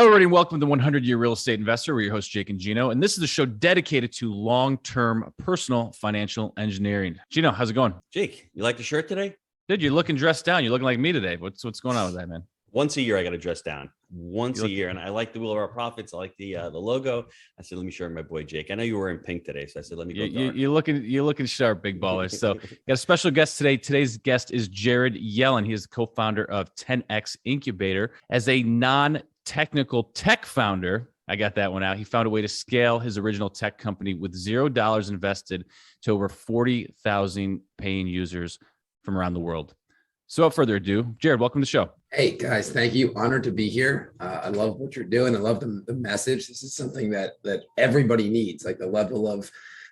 Hello, everybody, and welcome to the 100-Year Real Estate Investor. We're your hosts, Jake and Gino, and this is a show dedicated to long-term personal financial engineering. Gino, how's it going? Jake, you like the shirt today? Dude, you're looking dressed down. You're looking like me today. What's going on with that, man? Once a year, I got to dress down. Once a year, and I like the Wheel of Our Profits. I like the logo. I said, let me show my boy Jake. I know you were wearing pink today, so I said, let me go. You're looking sharp, big baller. So, got a special guest today. Today's guest is Jared Yellin. He is the co-founder of 10X Incubator. As a non-technical tech founder, I got that one out. He found a way to scale his original tech company with $0 invested to over 40,000 paying users from around the world. So without further ado, Jared, welcome to the show. Hey guys, thank you. Honored to be here. I love what you're doing. I love the message. This is something that everybody needs. Like, the level of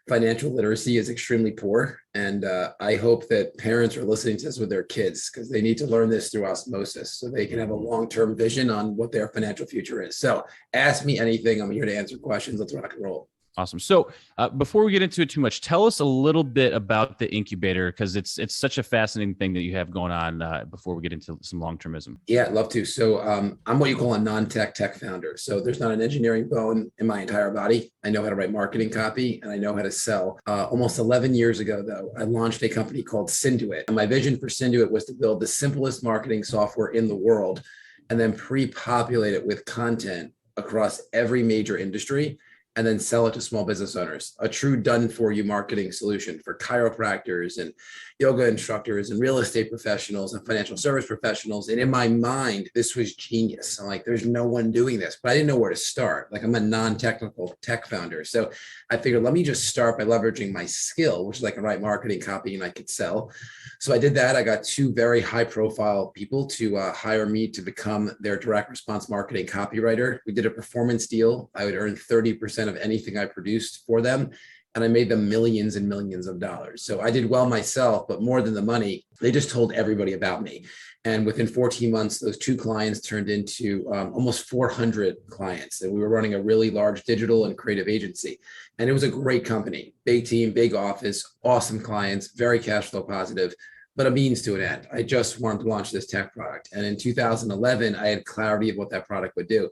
financial literacy is extremely poor. And I hope that parents are listening to this with their kids, because they need to learn this through osmosis so they can have a long-term vision on what their financial future is. So ask me anything. I'm here to answer questions. Let's rock and roll. Awesome. So before we get into it too much, tell us a little bit about the incubator, because it's such a fascinating thing that you have going on before we get into some long-termism. Yeah, I'd love to. So I'm what you call a non-tech founder. So there's not an engineering bone in my entire body. I know how to write marketing copy and I know how to sell. Almost 11 years ago, though, I launched a company called Synduit. And my vision for Synduit was to build the simplest marketing software in the world and then pre-populate it with content across every major industry, and then sell it to small business owners, a true done-for-you marketing solution for chiropractors and yoga instructors and real estate professionals and financial service professionals. And in my mind, this was genius. I'm like, there's no one doing this, but I didn't know where to start. Like, I'm a non-technical tech founder. So I figured, let me just start by leveraging my skill, which is I can write marketing copy and I could sell. So I did that. I got two very high-profile people to hire me to become their direct response marketing copywriter. We did a performance deal. I would earn 30% of anything I produced for them. And I made them millions and millions of dollars. So I did well myself, but more than the money, they just told everybody about me. And within 14 months, those two clients turned into almost 400 clients. And we were running a really large digital and creative agency. And it was a great company, big team, big office, awesome clients, very cash flow positive, but a means to an end. I just wanted to launch this tech product. And in 2011, I had clarity of what that product would do.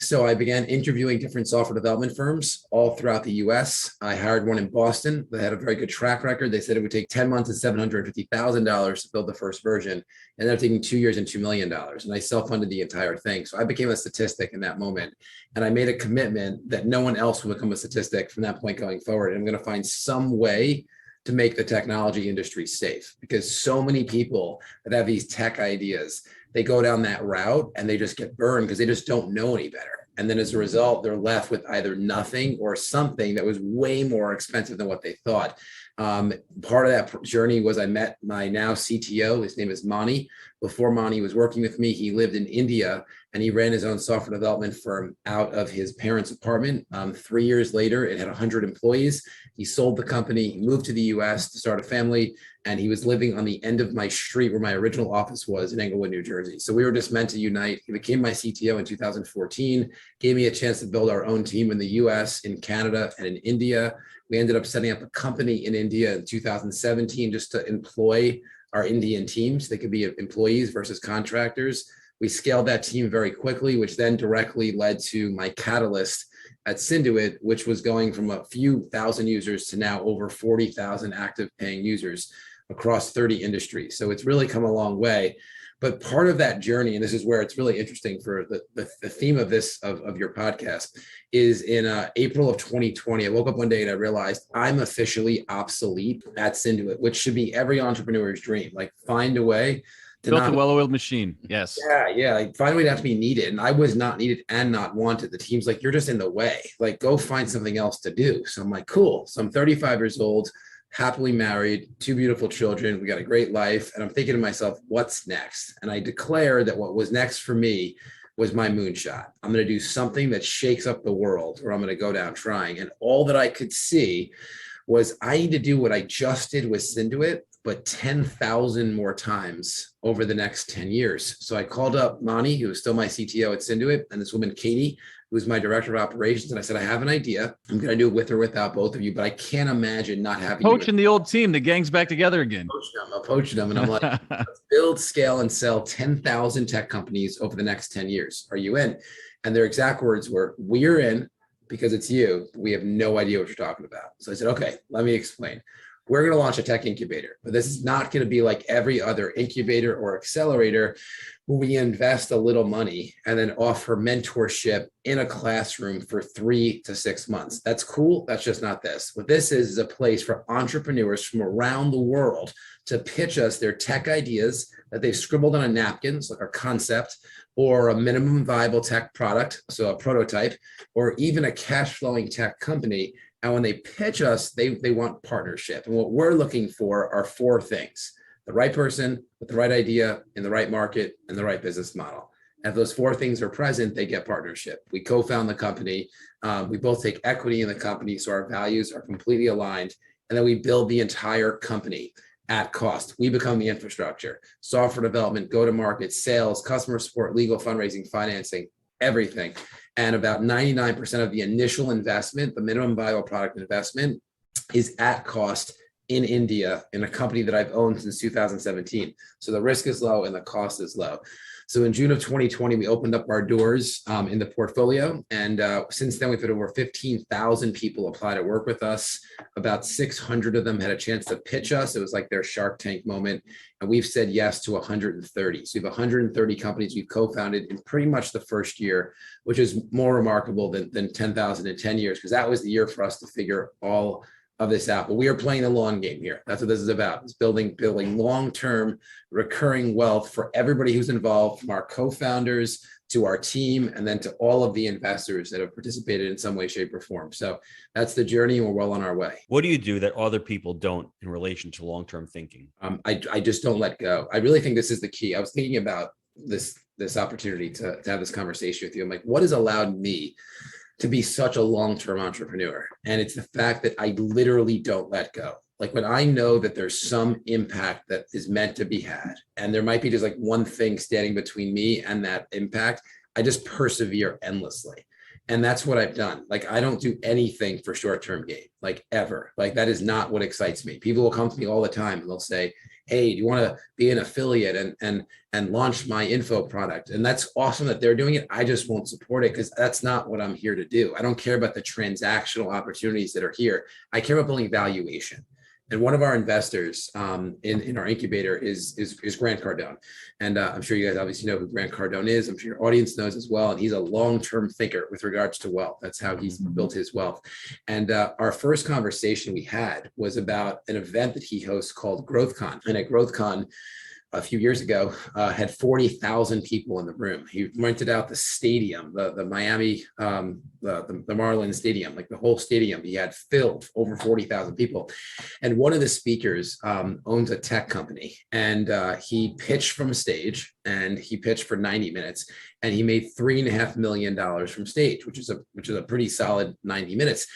So I began interviewing different software development firms all throughout the US. I hired one in Boston that had a very good track record. They said it would take 10 months and $750,000 to build the first version. And ended up taking 2 years and $2 million. And I self-funded the entire thing. So I became a statistic in that moment. And I made a commitment that no one else will become a statistic from that point going forward. And I'm going to find some way to make the technology industry safe, because so many people that have these tech ideas, they go down that route and they just get burned because they just don't know any better. And then as a result, they're left with either nothing or something that was way more expensive than what they thought. Part of that journey was I met my now CTO. His name is Mani. Before Mani was working with me, he lived in India and he ran his own software development firm out of his parents' apartment. 3 years later, it had 100 employees. He sold the company, he moved to the US to start a family, and he was living on the end of my street where my original office was in Englewood, New Jersey. So we were just meant to unite. He became my CTO in 2014, gave me a chance to build our own team in the US, in Canada, and in India. We ended up setting up a company in India in 2017 just to employ our Indian teams. They could be employees versus contractors. We scaled that team very quickly, which then directly led to my catalyst at Synduit, which was going from a few thousand users to now over 40,000 active paying users across 30 industries. So it's really come a long way. But part of that journey, and this is where it's really interesting for the theme of your podcast, is in April of 2020, I woke up one day and I realized I'm officially obsolete at Synduit, which should be every entrepreneur's dream. Like, find a way to built a well-oiled machine. Yes. Yeah. Like, find a way to have to be needed. And I was not needed and not wanted. The team's like, you're just in the way. Like, go find something else to do. So I'm like, cool. So I'm 35 years old, happily married, 2 beautiful children. We got a great life. And I'm thinking to myself, what's next? And I declared that what was next for me was my moonshot. I'm going to do something that shakes up the world, or I'm going to go down trying. And all that I could see was I need to do what I just did with Synduit, but 10,000 more times over the next 10 years. So I called up Mani, who is still my CTO at Synduit, and this woman, Katie, who's my director of operations. And I said, I have an idea. I'm going to do it with or without both of you, but I can't imagine not having coaching the old team. The gang's back together again. I'm poaching them. And I'm like, let's build, scale, and sell 10,000 tech companies over the next 10 years. Are you in? And their exact words were, "We're in because it's you. But we have no idea what you're talking about." So I said, "Okay, let me explain. We're going to launch a tech incubator, but this is not going to be like every other incubator or accelerator where we invest a little money and then offer mentorship in a classroom for 3 to 6 months. That's cool. That's just not this. What this is a place for entrepreneurs from around the world to pitch us their tech ideas that they've scribbled on a napkin, like a concept or a minimum viable tech product, so a prototype, or even a cash flowing tech company. And when they pitch us, they want partnership. And what we're looking for are 4 things: the right person with the right idea in the right market and the right business model. And if those 4 things are present, they get partnership. We co-found the company. We both take equity in the company, so our values are completely aligned. And then we build the entire company at cost. We become the infrastructure, software development, go-to-market, sales, customer support, legal, fundraising, financing, everything. And about 99% of the initial investment, the minimum viable product investment, is at cost in India in a company that I've owned since 2017. So the risk is low and the cost is low. So in June of 2020, we opened up our doors in the portfolio. And since then, we've had over 15,000 people apply to work with us. About 600 of them had a chance to pitch us. It was like their Shark Tank moment. And we've said yes to 130. So we have 130 companies we've co-founded in pretty much the first year, which is more remarkable than 10,000 in 10 years, because that was the year for us to figure all of this out. But we are playing the long game here. That's what this is about. It's building long-term recurring wealth for everybody who's involved, from our co-founders to our team, and then to all of the investors that have participated in some way, shape, or form. So that's the journey, and we're well on our way. What do you do that other people don't in relation to long-term thinking? I just don't let go. I really think this is the key. I was thinking about this opportunity to have this conversation with you. I'm like, what has allowed me to be such a long-term entrepreneur? And it's the fact that I literally don't let go. Like, when I know that there's some impact that is meant to be had, and there might be just like one thing standing between me and that impact, I just persevere endlessly. And that's what I've done. Like, I don't do anything for short-term gain, like, ever. Like, that is not what excites me. People will come to me all the time and they'll say, "Hey, do you want to be an affiliate and launch my info product?" And that's awesome that they're doing it. I just won't support it, because that's not what I'm here to do. I don't care about the transactional opportunities that are here. I care about building valuation. And one of our investors in our incubator is Grant Cardone. And I'm sure you guys obviously know who Grant Cardone is. I'm sure your audience knows as well. And he's a long-term thinker with regards to wealth. That's how he's built his wealth. And our first conversation we had was about an event that he hosts called GrowthCon. And at GrowthCon, a few years ago, had 40,000 people in the room. He rented out the stadium, the Miami, the Marlins stadium, like the whole stadium. He had filled over 40,000 people. And one of the speakers owns a tech company, and he pitched from stage, and he pitched for 90 minutes, and he made $3.5 million from stage, which is a pretty solid 90 minutes.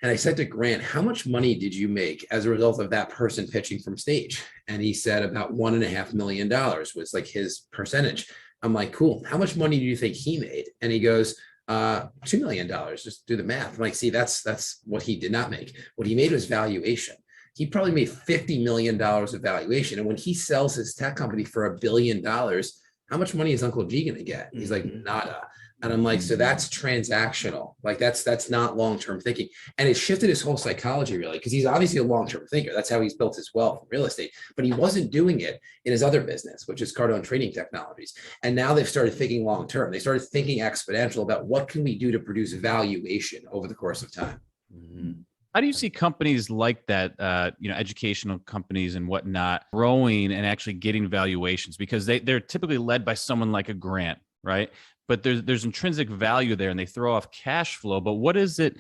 And I said to Grant, "How much money did you make as a result of that person pitching from stage?" And he said about $1.5 million was like his percentage. I'm like, "Cool. How much money do you think he made?" And he goes, $2 million. Just do the math. I'm like, "See, that's what he did not make. What he made was valuation. He probably made $50 million of valuation. And when he sells his tech company for $1 billion, how much money is Uncle G going to get?" He's like, "Nada." And I'm like, so that's transactional. Like, that's not long-term thinking. And it shifted his whole psychology, really, because he's obviously a long-term thinker. That's how he's built his wealth in real estate. But he wasn't doing it in his other business, which is Cardone Trading Technologies. And now they've started thinking long-term. They started thinking exponential about what can we do to produce valuation over the course of time. Mm-hmm. How do you see companies like that, educational companies and whatnot, growing and actually getting valuations? Because they're typically led by someone like a Grant, right? But there's intrinsic value there, and they throw off cash flow. But what is it,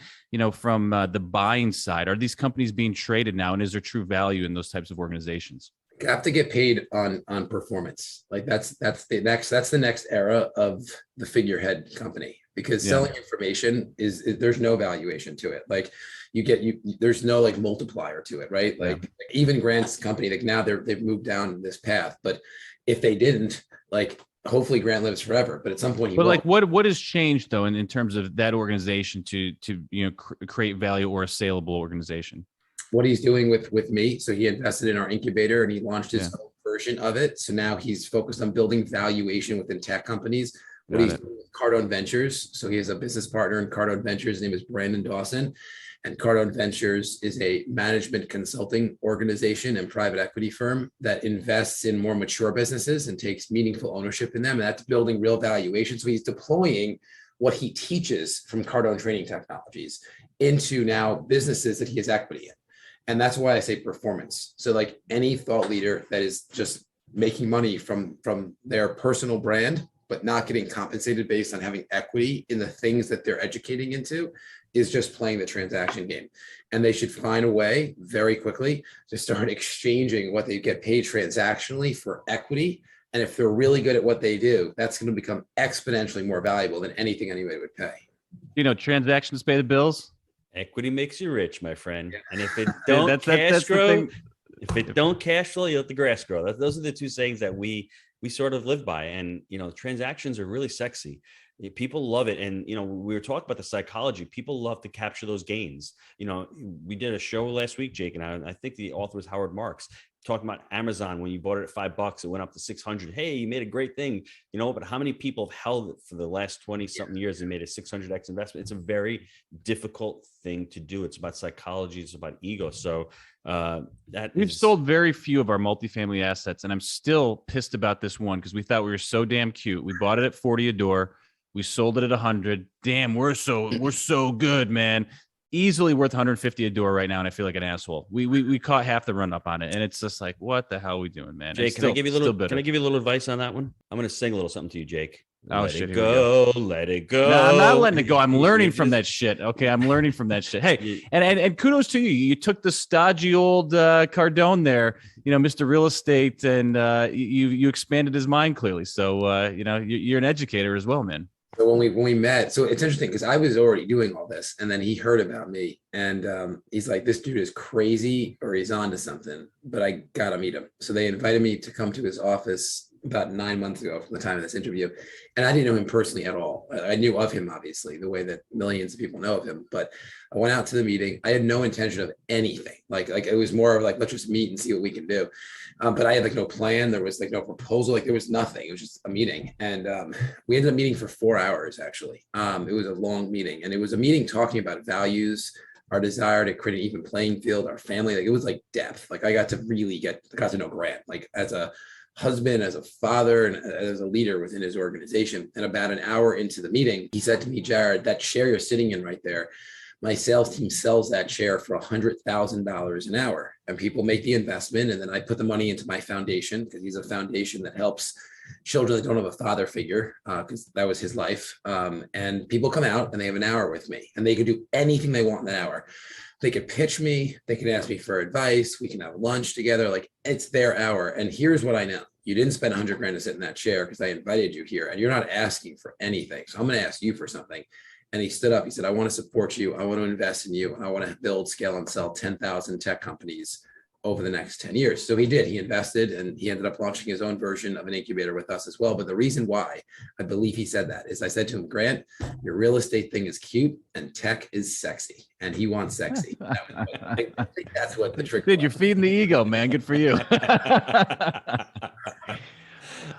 from the buying side? Are these companies being traded now, and is there true value in those types of organizations? You have to get paid on performance. Like, that's the next era of the figurehead company, because selling information is there's no valuation to it. Like, there's no like multiplier to it, right? Like, even Grant's company, like, now they've moved down this path. But if they didn't, like, hopefully Grant lives forever, but at some point, like, what has changed though in terms of that organization to create value, or a saleable organization? What he's doing with me. So he invested in our incubator, and he launched his own version of it. So now he's focused on building valuation within tech companies, What he's doing with Cardone Ventures. So he has a business partner in Cardone Ventures. His name is Brandon Dawson. And Cardone Ventures is a management consulting organization and private equity firm that invests in more mature businesses and takes meaningful ownership in them. And that's building real valuation. So he's deploying what he teaches from Cardone Training Technologies into now businesses that he has equity in. And that's why I say performance. So like any thought leader that is just making money from their personal brand, but not getting compensated based on having equity in the things that they're educating into, is just playing the transaction game. And they should find a way very quickly to start exchanging what they get paid transactionally for equity. And if they're really good at what they do, that's going to become exponentially more valuable than anything anybody would pay. You know, transactions pay the bills. Equity makes you rich, my friend. Yeah. And if it don't that's cash the grow, thing. if it don't cash flow, you let the grass grow. Those are the two sayings that we sort of live by. And, you know, transactions are really sexy. People love it. And, you know, we were talking about the psychology. People love to capture those gains. You know, we did a show last week, Jake, and I think the author was Howard Marks, talking about Amazon. When you bought it at $5, it went up to 600. Hey, you made a great thing, you know, but how many people have held it for the last 20 something years and made a 600x investment? It's a very difficult thing to do. It's about psychology. It's about ego. So we've sold very few of our multifamily assets, and I'm still pissed about this one because we thought we were so damn cute. We bought it at 40 a door. We sold it at 100. Damn, we're so good, man. Easily worth 150 a door right now, and I feel like an asshole. We caught half the run up on it, and it's just like, what the hell are we doing, man? Jake, can I give you a little advice on that one? I'm going to sing a little something to you, Jake. Oh, let shit, it go, let it go. No, I'm not letting it go. I'm learning from that shit. Okay, I'm learning from that shit. Hey, and kudos to you. You took the stodgy old Cardone there, you know, Mr. Real Estate, and you expanded his mind clearly. So you know, you're an educator as well, man. So when we met, so it's interesting because I was already doing all this, and then he heard about me, and he's like, "This dude is crazy, or he's on to something." But I gotta meet him. So they invited me to come to his office about 9 months ago from the time of this interview. And I didn't know him personally at all. I knew of him, obviously, the way that millions of people know of him. But I went out to the meeting. I had no intention of anything. Like it was more of like, let's just meet and see what we can do. But I had like no plan. There was like no proposal. Like there was nothing. It was just a meeting. And we ended up meeting for 4 hours, actually. It was a long meeting. And it was a meeting talking about values, our desire to create an even playing field, our family. Like it was like depth. Like I got to really got to know Grant, like as a husband, as a father, and as a leader within his organization. And about an hour into the meeting, he said to me, "Jared, that chair you're sitting in right there, my sales team sells that chair for $100,000 an hour. And people make the investment. And then I put the money into my foundation, because he's a foundation that helps children that don't have a father figure, because that was his life. And people come out and they have an hour with me, and they can do anything they want in that hour. They could pitch me, they can ask me for advice, we can have lunch together. Like it's their hour. And here's what I know. You didn't spend 100 grand to sit in that chair because I invited you here, and you're not asking for anything. So I'm going to ask you for something." And he stood up. He said, "I want to support you. I want to invest in you. And I want to build, scale, and sell 10,000 tech companies over the next 10 years. So he did. He invested, and he ended up launching his own version of an incubator with us as well. But the reason why I believe he said that is I said to him, "Grant, your real estate thing is cute and tech is sexy." And he wants sexy. I think that's what the trick Dude, was. you're feeding the ego, man. Good for you.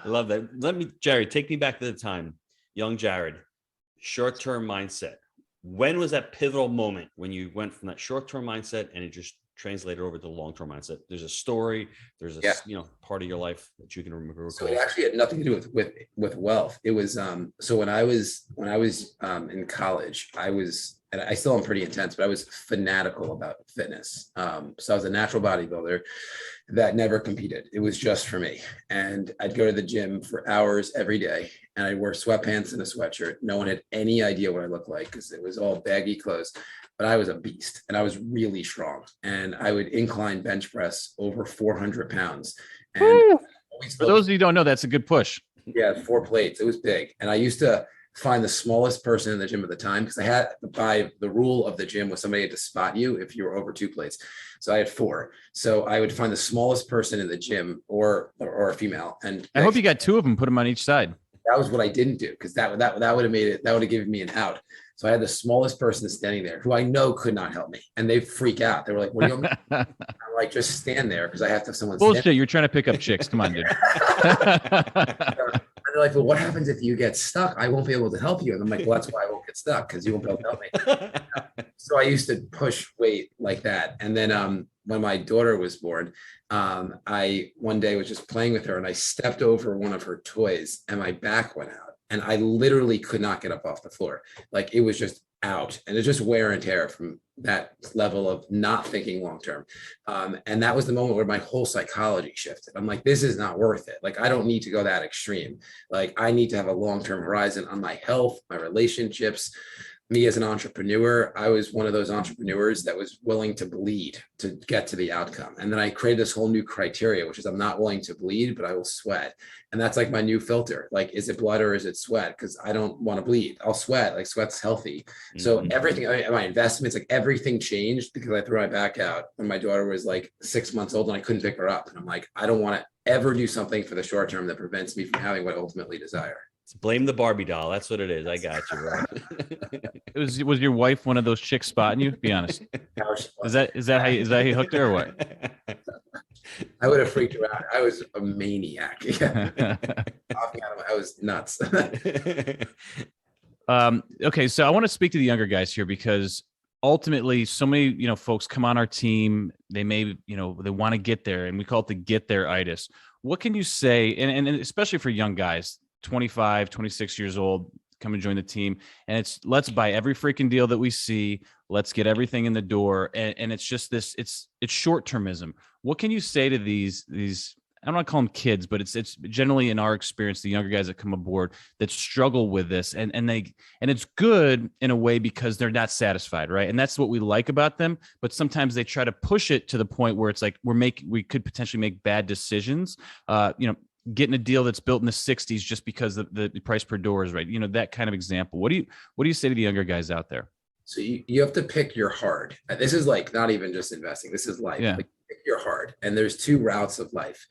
Love that. Jared, take me back to the time. Young Jared, short-term mindset. When was that pivotal moment when you went from that short-term mindset and it just translated over to the long-term mindset? There's a story, there's a part of your life that you can remember. So it actually had nothing to do with wealth. It was so when I was in college, and I still am pretty intense, but I was fanatical about fitness. So I was a natural bodybuilder that never competed. It was just for me. And I'd go to the gym for hours every day, and I'd wear sweatpants and a sweatshirt. No one had any idea what I looked like because it was all baggy clothes, but I was a beast and I was really strong. And I would incline bench press over 400 pounds. And for those of you who don't know, that's a good push. Yeah, 4 plates. It was big. And I used to find the smallest person in the gym at the time, because I had, by the rule of the gym, was somebody had to spot you if you were over 2 plates. So I had 4. So I would find the smallest person in the gym or a female. And I hope you got 2 of them, put them on each side. That was what I didn't do, because that would have made it, that would have given me an out. So I had the smallest person standing there who I know could not help me. And they freak out. They were like, "What do you want?" I'm like, "Just stand there," because I have to have someone. Bullshit. You're trying to pick up chicks. Come on, dude. And they're like, well, what happens if you get stuck? I won't be able to help you. And I'm like, well, that's why I won't get stuck, because you won't be able to help me. So I used to push weight like that. And then when my daughter was born, I one day was just playing with her and I stepped over one of her toys and my back went out. And I literally could not get up off the floor. Like, it was just out, and it's just wear and tear from that level of not thinking long term. And that was the moment where my whole psychology shifted. I'm like, this is not worth it. Like, I don't need to go that extreme. Like, I need to have a long term horizon on my health, my relationships. Me as an entrepreneur, I was one of those entrepreneurs that was willing to bleed to get to the outcome. And then I created this whole new criteria, which is I'm not willing to bleed, but I will sweat. And that's like my new filter. Like, is it blood or is it sweat? Because I don't want to bleed. I'll sweat. Like, sweat's healthy. So everything, my investments, like everything changed because I threw my back out when my daughter was like 6 months old and I couldn't pick her up. And I'm like, I don't want to ever do something for the short term that prevents me from having what I ultimately desire. Blame the Barbie doll. That's what it is. I got you, bro. Was your wife one of those chicks spotting you? Be honest. Is that how you hooked her or what? I would have freaked her out. I was a maniac. Yeah. I was nuts. Okay, so I want to speak to the younger guys here because ultimately so many, folks come on our team. They may, they want to get there, and we call it the get there-itis. What can you say, and especially for young guys, 25, 26 years old, come and join the team, and it's let's buy every freaking deal that we see, let's get everything in the door, and it's just this, it's short-termism. What can you say to these I don't want to call them kids, but it's generally, in our experience, the younger guys that come aboard that struggle with this, and it's good in a way because they're not satisfied, right? And that's what we like about them. But sometimes they try to push it to the point where it's like we could potentially make bad decisions. Getting a deal that's built in the 60s just because the price per door is right. That kind of example. What do you say to the younger guys out there? So you have to pick your hard. This is like not even just investing. This is life. Yeah. Like, pick your hard. And there's two routes of life.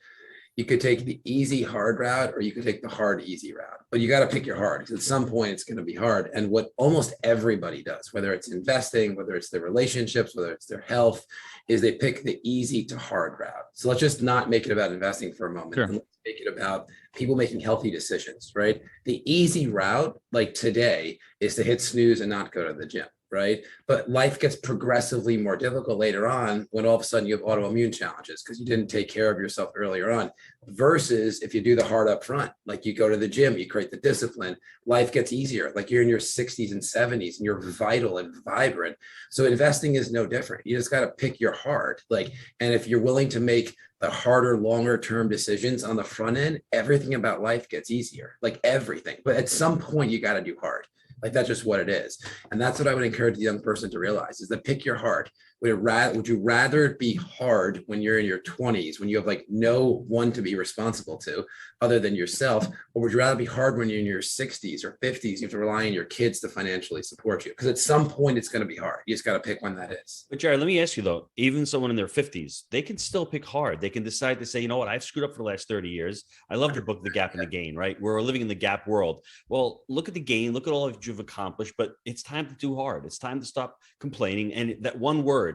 You could take the easy hard route, or you could take the hard easy route. But you got to pick your hard, because at some point it's going to be hard. And what almost everybody does, whether it's investing, whether it's their relationships, whether it's their health, is they pick the easy to hard route. So let's just not make it about investing for a moment. Sure. And let's make it about people making healthy decisions, right? The easy route, like today, is to hit snooze and not go to the gym. Right. But life gets progressively more difficult later on when all of a sudden you have autoimmune challenges because you didn't take care of yourself earlier on, versus if you do the hard up front, like you go to the gym, you create the discipline, life gets easier. Like, you're in your 60s and 70s and you're vital and vibrant. So investing is no different. You just got to pick your hard. And if you're willing to make the harder, longer term decisions on the front end, everything about life gets easier, like everything. But at some point you got to do hard. Like, that's just what it is. And that's what I would encourage the young person to realize, is that pick your hard. Would you rather it be hard when you're in your 20s, when you have like no one to be responsible to other than yourself? Or would you rather be hard when you're in your 60s or 50s, you have to rely on your kids to financially support you? Because at some point it's going to be hard. You just got to pick when that is. But Jared, let me ask you though, even someone in their 50s, they can still pick hard. They can decide to say, you know what, I've screwed up for the last 30 years. I love your book, The Gap and the Gain, right? We're living in the gap world. Well, look at the gain, look at all that you've accomplished, but it's time to do hard. It's time to stop complaining. And that one word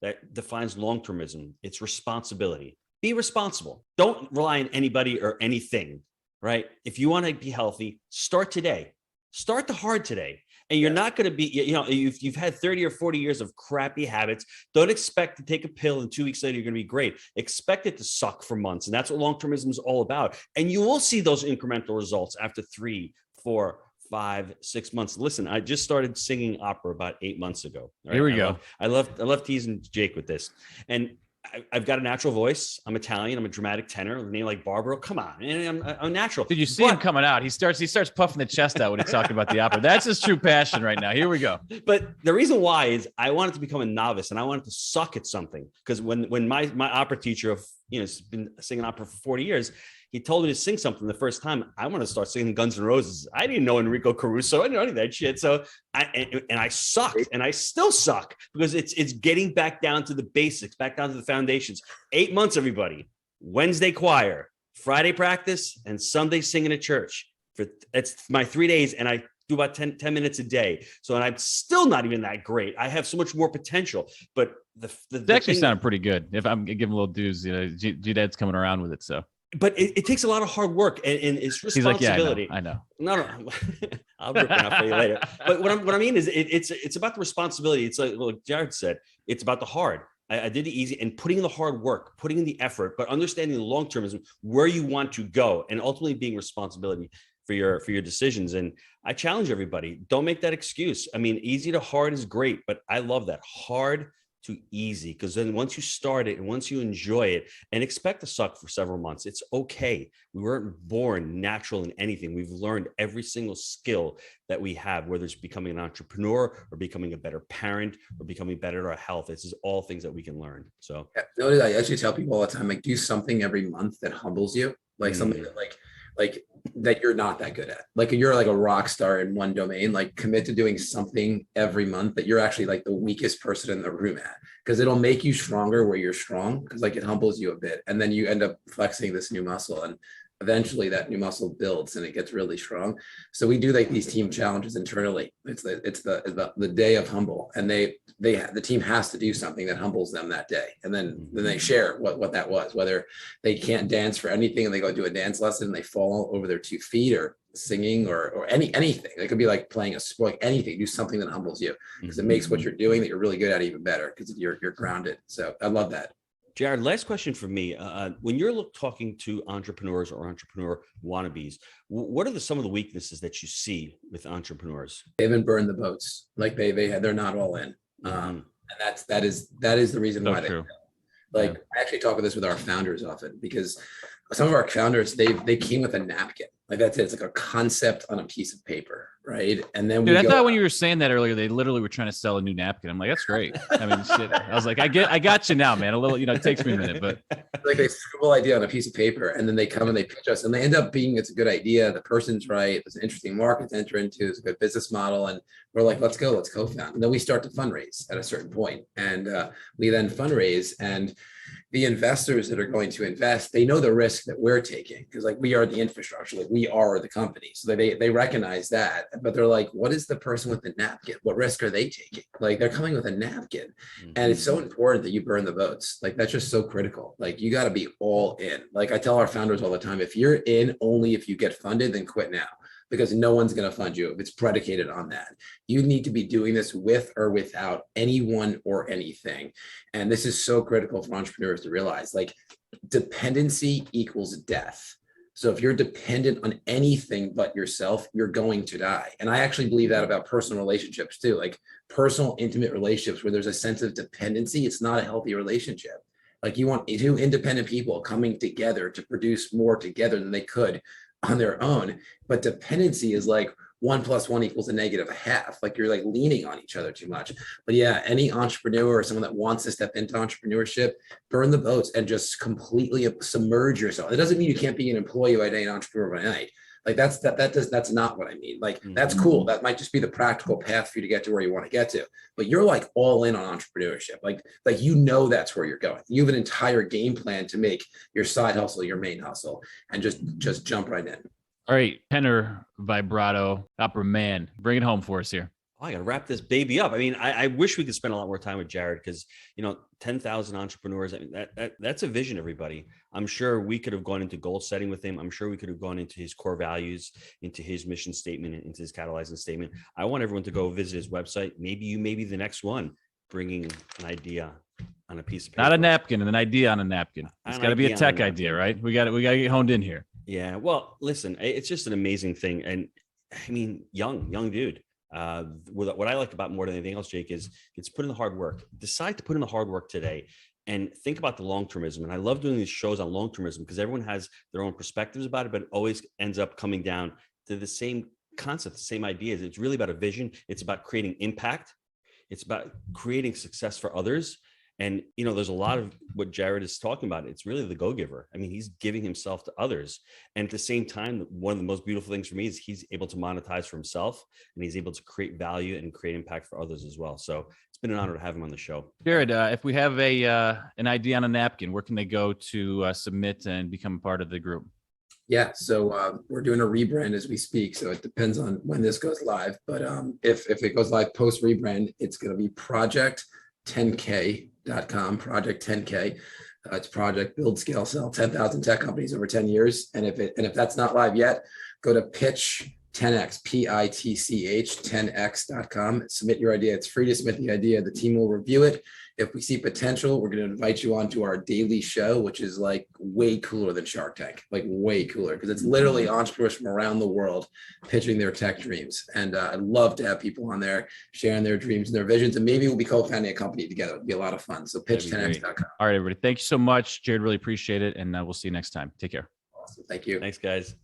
that defines long-termism, it's responsibility. Be responsible. Don't rely on anybody or anything, right? If you want to be healthy, start today. Start the hard today. And you're not going to be, if you've had 30 or 40 years of crappy habits, don't expect to take a pill and 2 weeks later, you're going to be great. Expect it to suck for months. And that's what long-termism is all about. And you will see those incremental results after 3, 4, 5, 6 months. Listen, I just started singing opera about 8 months ago. Right? Here we go. I love teasing Jake with this. And I've got a natural voice. I'm Italian. I'm a dramatic tenor. A name like Barbaro. Come on, and I'm natural. Did you see him coming out? He starts puffing the chest out when he's talking about the opera. That's his true passion right now. Here we go. But the reason why is I wanted to become a novice, and I wanted to suck at something. Because when my opera teacher has been singing opera for 40 years, he told me to sing something the first time. I want to start singing Guns N' Roses. I didn't know Enrico Caruso. I didn't know any of that shit. So I sucked, and I still suck because it's getting back down to the basics, back down to the foundations. 8 months, everybody. Wednesday choir, Friday practice, and Sunday singing at church. It's my 3 days, and I do about 10 minutes a day. So, and I'm still not even that great. I have so much more potential, but the actually sounded pretty good. If I'm giving a little dues, G-Dad's coming around with it. So but it takes a lot of hard work and it's responsibility. He's like, yeah, I know. No. I'll rip it out for you later. But what I mean is it's about the responsibility. It's like Jared said, it's about the hard. I did the easy and putting in the hard work, putting in the effort, but understanding the long-termism, where you want to go, and ultimately being responsibility for your decisions. And I challenge everybody, don't make that excuse. I mean, easy to hard is great, but I love that hard to easy, because then once you start it and once you enjoy it, and expect to suck for several months, it's okay. We weren't born natural in anything. We've learned every single skill that we have, whether it's becoming an entrepreneur or becoming a better parent or becoming better at our health. This is all things that we can learn. So yeah, I actually tell people all the time, like, do something every month that humbles you, like something that like that you're not that good at. Like, you're like a rock star in one domain, like commit to doing something every month that you're actually like the weakest person in the room at, because it'll make you stronger where you're strong, because like it humbles you a bit, and then you end up flexing this new muscle, and eventually that new muscle builds and it gets really strong. So we do like these team challenges internally. It's the day of humble, and the team has to do something that humbles them that day, and then they share what that was, whether they can't dance for anything and they go do a dance lesson and they fall over their 2 feet, or singing or anything. It could be like playing a sport, anything. Do something that humbles you, because it makes what you're doing that you're really good at even better, because you're grounded. So I love that. Jared, last question for me. When you're talking to entrepreneurs or entrepreneur wannabes, what are some of the weaknesses that you see with entrepreneurs? They haven't burned the boats. Like they're not all in. And that is the reason why true. I actually talk about this with our founders often, because some of our founders, they came with a napkin. Like, that's it. It's like a concept on a piece of paper, right? And then I thought when you were saying that earlier, they literally were trying to sell a new napkin. I'm like, that's great. I mean, shit. I was like, I got you now, man. A little, it takes me a minute, but like, they scribble idea on a piece of paper, and then they come and they pitch us, and they end up being, it's a good idea. The person's right. It's an interesting market to enter into. It's a good business model. And we're like, let's co-found. And then we start to fundraise at a certain point. And we then fundraise, and the investors that are going to invest, they know the risk that we're taking, because like we are the infrastructure, like we are the company. So they recognize that, but they're like, what is the person with the napkin? What risk are they taking? Like, they're coming with a napkin. And it's so important that you burn the boats. Like, that's just so critical. Like, you got to be all in. Like, I tell our founders all the time, if you're in only if you get funded, then quit now, because no one's going to fund you if it's predicated on that. You need to be doing this with or without anyone or anything. And this is so critical for entrepreneurs to realize, like, dependency equals death. So if you're dependent on anything but yourself, you're going to die. And I actually believe that about personal relationships too, like personal, intimate relationships where there's a sense of dependency. It's not a healthy relationship. Like, you want 2 independent people coming together to produce more together than they could on their own. But dependency is like 1 + 1 = -1/2. Like, you're like leaning on each other too much. But yeah, any entrepreneur or someone that wants to step into entrepreneurship, burn the boats and just completely submerge yourself. It doesn't mean you can't be an employee by day and entrepreneur by night. Like, that's not what I mean. Like, that's cool. That might just be the practical path for you to get to where you want to get to. But you're like all in on entrepreneurship. Like that's where you're going. You have an entire game plan to make your side hustle your main hustle, and just jump right in. All right, tenor, vibrato, opera man, bring it home for us here. Oh, I got to wrap this baby up. I mean, I wish we could spend a lot more time with Jared, because 10,000 entrepreneurs. I mean, that's a vision, everybody. I'm sure we could have gone into goal setting with him. I'm sure we could have gone into his core values, into his mission statement, into his catalyzing statement. I want everyone to go visit his website. Maybe you may be the next one bringing an idea on a piece of paper. Not a napkin, an idea on a napkin. It's got to be a tech idea, right? We got to get honed in here. Yeah. Well, listen, it's just an amazing thing. And I mean, young dude. What I like about more than anything else, Jake, is it's put in the hard work. Decide to put in the hard work today, and think about the long-termism. And I love doing these shows on long-termism, because everyone has their own perspectives about it, but it always ends up coming down to the same concept, the same ideas. It's really about a vision. It's about creating impact. It's about creating success for others. And, there's a lot of what Jared is talking about. It's really the go-giver. I mean, he's giving himself to others. And at the same time, one of the most beautiful things for me is he's able to monetize for himself, and he's able to create value and create impact for others as well. So it's been an honor to have him on the show. Jared, if we have an idea on a napkin, where can they go to submit and become a part of the group? Yeah, so we're doing a rebrand as we speak. So it depends on when this goes live. But if it goes live post rebrand, it's going to be project10k.com, project 10k. It's Project Build Scale Sell 10,000 tech companies over 10 years. And if that's not live yet, go to pitch 10x, pitch 10x.com. Submit your idea. It's free to submit the idea. The team will review it. If we see potential, we're going to invite you onto our daily show, which is like way cooler than Shark Tank, like way cooler, because it's literally entrepreneurs from around the world pitching their tech dreams. And I'd love to have people on there sharing their dreams and their visions. And maybe we'll be co-founding a company together. It'll be a lot of fun. So pitch10x.com. All right, everybody. Thank you so much, Jared. Really appreciate it. And we'll see you next time. Take care. Awesome. Thank you. Thanks, guys.